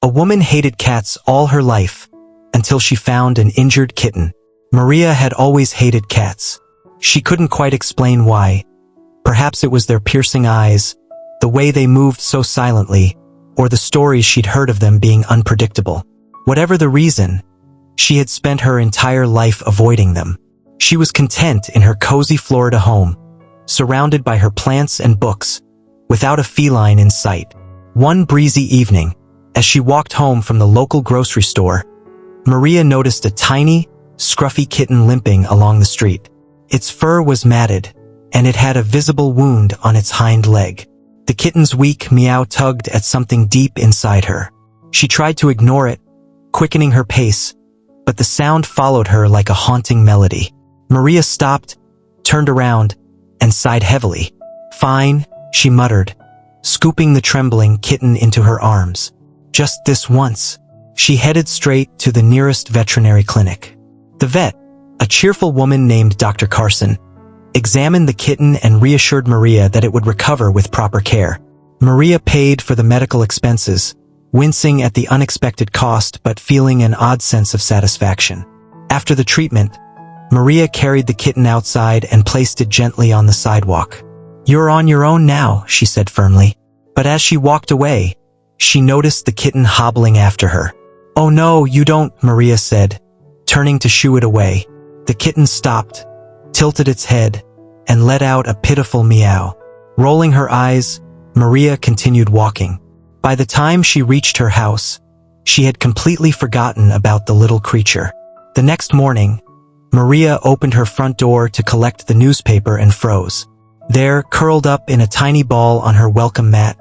A woman hated cats all her life, until she found an injured kitten. Maria had always hated cats. She couldn't quite explain why. Perhaps it was their piercing eyes, the way they moved so silently, or the stories she'd heard of them being unpredictable. Whatever the reason, she had spent her entire life avoiding them. She was content in her cozy Florida home, surrounded by her plants and books, without a feline in sight. One breezy evening, as she walked home from the local grocery store, Maria noticed a tiny, scruffy kitten limping along the street. Its fur was matted, and it had a visible wound on its hind leg. The kitten's weak meow tugged at something deep inside her. She tried to ignore it, quickening her pace, but the sound followed her like a haunting melody. Maria stopped, turned around, and sighed heavily. "Fine," she muttered, scooping the trembling kitten into her arms. "Just this once." She headed straight to the nearest veterinary clinic. The vet, a cheerful woman named Dr. Carson, examined the kitten and reassured Maria that it would recover with proper care. Maria paid for the medical expenses, wincing at the unexpected cost but feeling an odd sense of satisfaction. After the treatment, Maria carried the kitten outside and placed it gently on the sidewalk. "You're on your own now," she said firmly. But as she walked away, she noticed the kitten hobbling after her. "Oh no, you don't," Maria said, turning to shoo it away. The kitten stopped, tilted its head, and let out a pitiful meow. Rolling her eyes, Maria continued walking. By the time she reached her house, she had completely forgotten about the little creature. The next morning, Maria opened her front door to collect the newspaper and froze. There, curled up in a tiny ball on her welcome mat,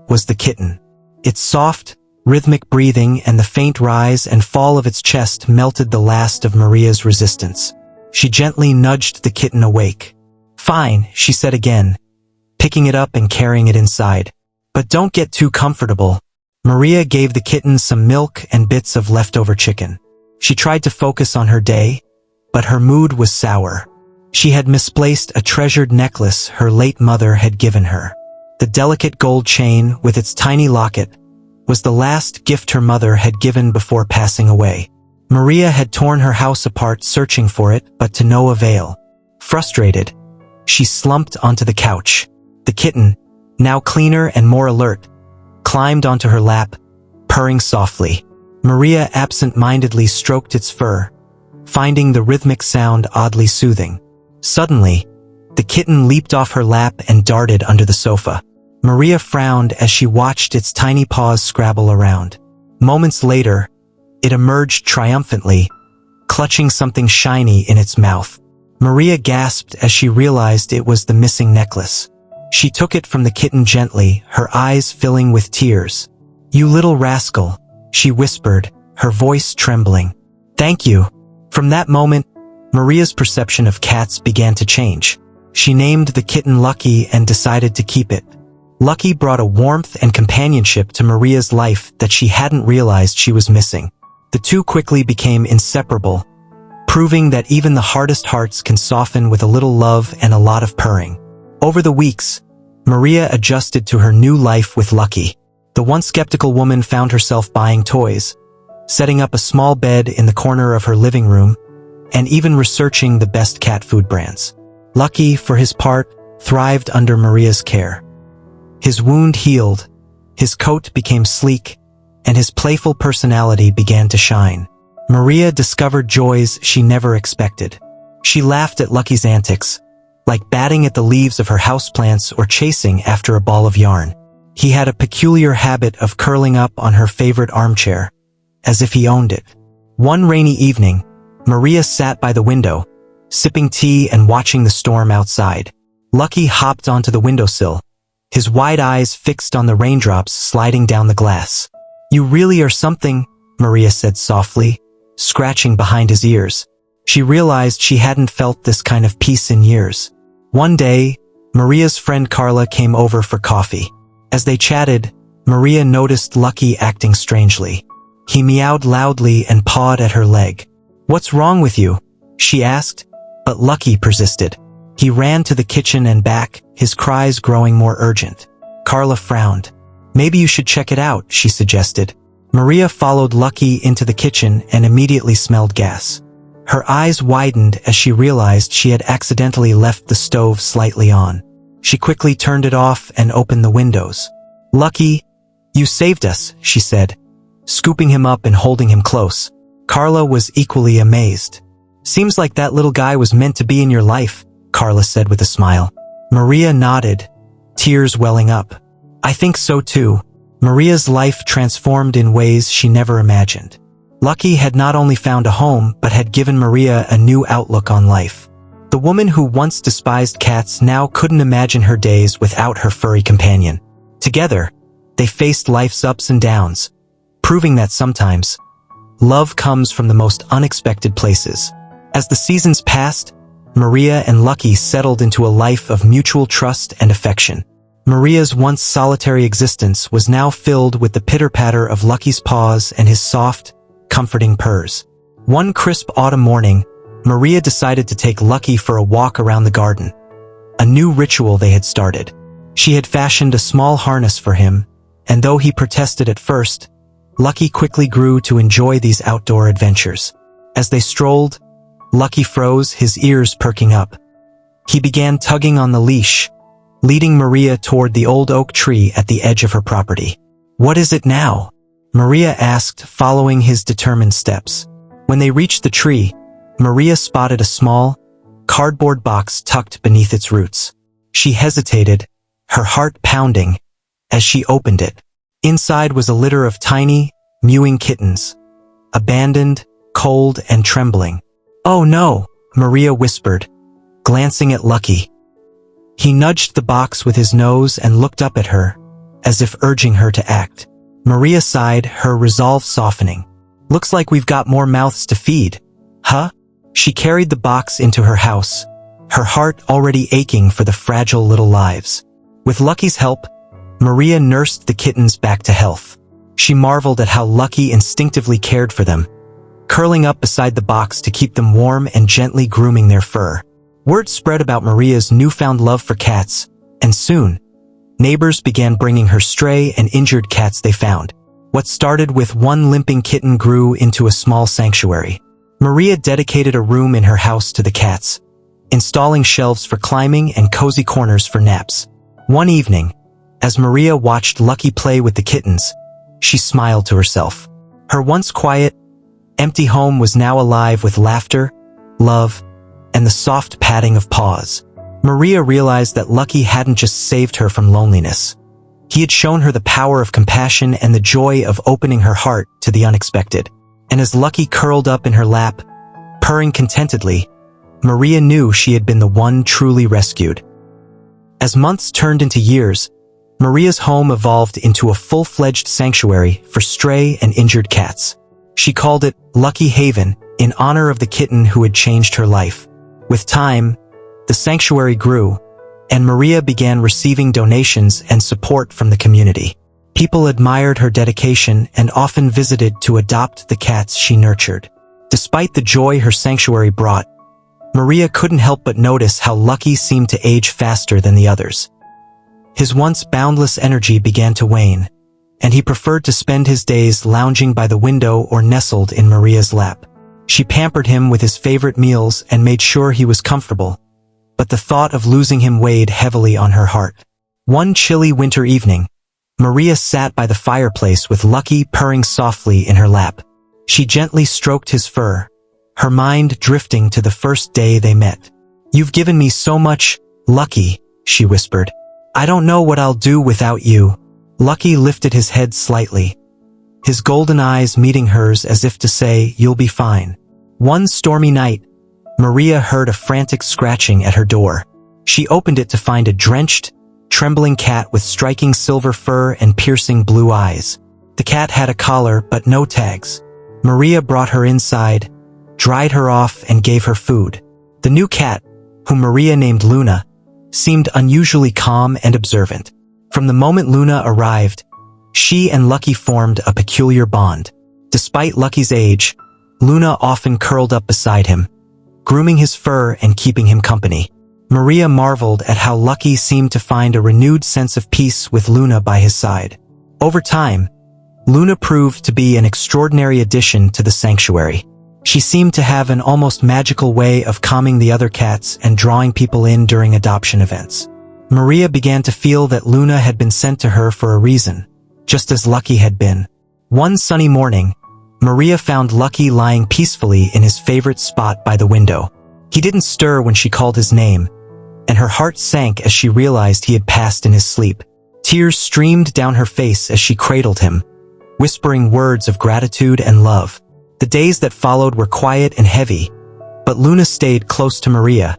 was the kitten. Its soft, rhythmic breathing and the faint rise and fall of its chest melted the last of Maria's resistance. She gently nudged the kitten awake. "Fine," she said again, picking it up and carrying it inside. "But don't get too comfortable." Maria gave the kitten some milk and bits of leftover chicken. She tried to focus on her day, but her mood was sour. She had misplaced a treasured necklace her late mother had given her. The delicate gold chain with its tiny locket was the last gift her mother had given before passing away. Maria had torn her house apart searching for it, but to no avail. Frustrated, she slumped onto the couch. The kitten, now cleaner and more alert, climbed onto her lap, purring softly. Maria absent-mindedly stroked its fur, finding the rhythmic sound oddly soothing. Suddenly, the kitten leaped off her lap and darted under the sofa. Maria frowned as she watched its tiny paws scrabble around. Moments later, it emerged triumphantly, clutching something shiny in its mouth. Maria gasped as she realized it was the missing necklace. She took it from the kitten gently, her eyes filling with tears. "You little rascal," she whispered, her voice trembling. "Thank you." From that moment, Maria's perception of cats began to change. She named the kitten Lucky and decided to keep it. Lucky brought a warmth and companionship to Maria's life that she hadn't realized she was missing. The two quickly became inseparable, proving that even the hardest hearts can soften with a little love and a lot of purring. Over the weeks, Maria adjusted to her new life with Lucky. The once skeptical woman found herself buying toys, setting up a small bed in the corner of her living room, and even researching the best cat food brands. Lucky, for his part, thrived under Maria's care. His wound healed, his coat became sleek, and his playful personality began to shine. Maria discovered joys she never expected. She laughed at Lucky's antics, like batting at the leaves of her houseplants or chasing after a ball of yarn. He had a peculiar habit of curling up on her favorite armchair, as if he owned it. One rainy evening, Maria sat by the window, sipping tea and watching the storm outside. Lucky hopped onto the windowsill, his wide eyes fixed on the raindrops sliding down the glass. "You really are something," Maria said softly, scratching behind his ears. She realized she hadn't felt this kind of peace in years. One day, Maria's friend Carla came over for coffee. As they chatted, Maria noticed Lucky acting strangely. He meowed loudly and pawed at her leg. "What's wrong with you?" she asked, but Lucky persisted. He ran to the kitchen and back, his cries growing more urgent. Carla frowned. "Maybe you should check it out," she suggested. Maria followed Lucky into the kitchen and immediately smelled gas. Her eyes widened as she realized she had accidentally left the stove slightly on. She quickly turned it off and opened the windows. "Lucky, you saved us," she said, scooping him up and holding him close. Carla was equally amazed. "Seems like that little guy was meant to be in your life," Carla said with a smile. Maria nodded, tears welling up. "I think so too." Maria's life transformed in ways she never imagined. Lucky had not only found a home but had given Maria a new outlook on life. The woman who once despised cats now couldn't imagine her days without her furry companion. Together, they faced life's ups and downs, proving that sometimes, love comes from the most unexpected places. As the seasons passed, Maria and Lucky settled into a life of mutual trust and affection. Maria's once solitary existence was now filled with the pitter-patter of Lucky's paws and his soft, comforting purrs. One crisp autumn morning, Maria decided to take Lucky for a walk around the garden. A new ritual they had started. She had fashioned a small harness for him, and though he protested at first, Lucky quickly grew to enjoy these outdoor adventures. As they strolled, Lucky froze, his ears perking up. He began tugging on the leash, leading Maria toward the old oak tree at the edge of her property. "What is it now?" Maria asked, following his determined steps. When they reached the tree, Maria spotted a small, cardboard box tucked beneath its roots. She hesitated, her heart pounding, as she opened it. Inside was a litter of tiny, mewing kittens, abandoned, cold, and trembling. "Oh no," Maria whispered, glancing at Lucky. He nudged the box with his nose and looked up at her, as if urging her to act. Maria sighed, her resolve softening. "Looks like we've got more mouths to feed, huh?" She carried the box into her house, her heart already aching for the fragile little lives. With Lucky's help, Maria nursed the kittens back to health. She marveled at how Lucky instinctively cared for them, curling up beside the box to keep them warm and gently grooming their fur. Word spread about Maria's newfound love for cats, and soon, neighbors began bringing her stray and injured cats they found. What started with one limping kitten grew into a small sanctuary. Maria dedicated a room in her house to the cats, installing shelves for climbing and cozy corners for naps. One evening, as Maria watched Lucky play with the kittens, she smiled to herself. Her once quiet, empty home was now alive with laughter, love, and the soft patting of paws. Maria realized that Lucky hadn't just saved her from loneliness. He had shown her the power of compassion and the joy of opening her heart to the unexpected. And as Lucky curled up in her lap, purring contentedly, Maria knew she had been the one truly rescued. As months turned into years, Maria's home evolved into a full-fledged sanctuary for stray and injured cats. She called it Lucky Haven in honor of the kitten who had changed her life. With time, the sanctuary grew, and Maria began receiving donations and support from the community. People admired her dedication and often visited to adopt the cats she nurtured. Despite the joy her sanctuary brought, Maria couldn't help but notice how Lucky seemed to age faster than the others. His once boundless energy began to wane, and he preferred to spend his days lounging by the window or nestled in Maria's lap. She pampered him with his favorite meals and made sure he was comfortable, but the thought of losing him weighed heavily on her heart. One chilly winter evening, Maria sat by the fireplace with Lucky purring softly in her lap. She gently stroked his fur, her mind drifting to the first day they met. "You've given me so much, Lucky," she whispered. "I don't know what I'll do without you." Lucky lifted his head slightly, his golden eyes meeting hers as if to say, "You'll be fine." One stormy night, Maria heard a frantic scratching at her door. She opened it to find a drenched, trembling cat with striking silver fur and piercing blue eyes. The cat had a collar but no tags. Maria brought her inside, dried her off, and gave her food. The new cat, whom Maria named Luna, seemed unusually calm and observant. From the moment Luna arrived, she and Lucky formed a peculiar bond. Despite Lucky's age, Luna often curled up beside him, grooming his fur and keeping him company. Maria marveled at how Lucky seemed to find a renewed sense of peace with Luna by his side. Over time, Luna proved to be an extraordinary addition to the sanctuary. She seemed to have an almost magical way of calming the other cats and drawing people in during adoption events. Maria began to feel that Luna had been sent to her for a reason, just as Lucky had been. One sunny morning, Maria found Lucky lying peacefully in his favorite spot by the window. He didn't stir when she called his name, and her heart sank as she realized he had passed in his sleep. Tears streamed down her face as she cradled him, whispering words of gratitude and love. The days that followed were quiet and heavy, but Luna stayed close to Maria,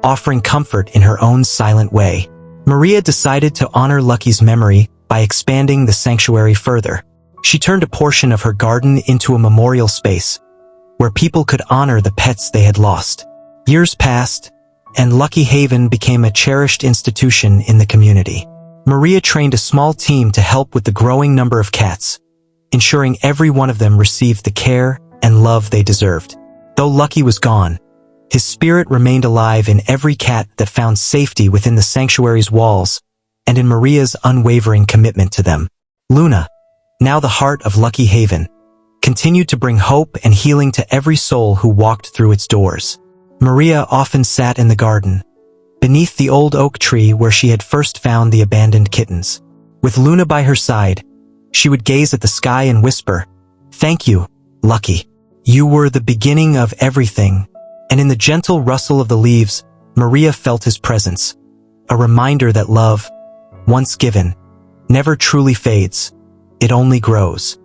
offering comfort in her own silent way. Maria decided to honor Lucky's memory by expanding the sanctuary further. She turned a portion of her garden into a memorial space, where people could honor the pets they had lost. Years passed, and Lucky Haven became a cherished institution in the community. Maria trained a small team to help with the growing number of cats, ensuring every one of them received the care and love they deserved. Though Lucky was gone, his spirit remained alive in every cat that found safety within the sanctuary's walls and in Maria's unwavering commitment to them. Luna, now the heart of Lucky Haven, continued to bring hope and healing to every soul who walked through its doors. Maria often sat in the garden, beneath the old oak tree where she had first found the abandoned kittens. With Luna by her side, she would gaze at the sky and whisper, "Thank you, Lucky. You were the beginning of everything." And in the gentle rustle of the leaves, Maria felt his presence, a reminder that love, once given, never truly fades, it only grows.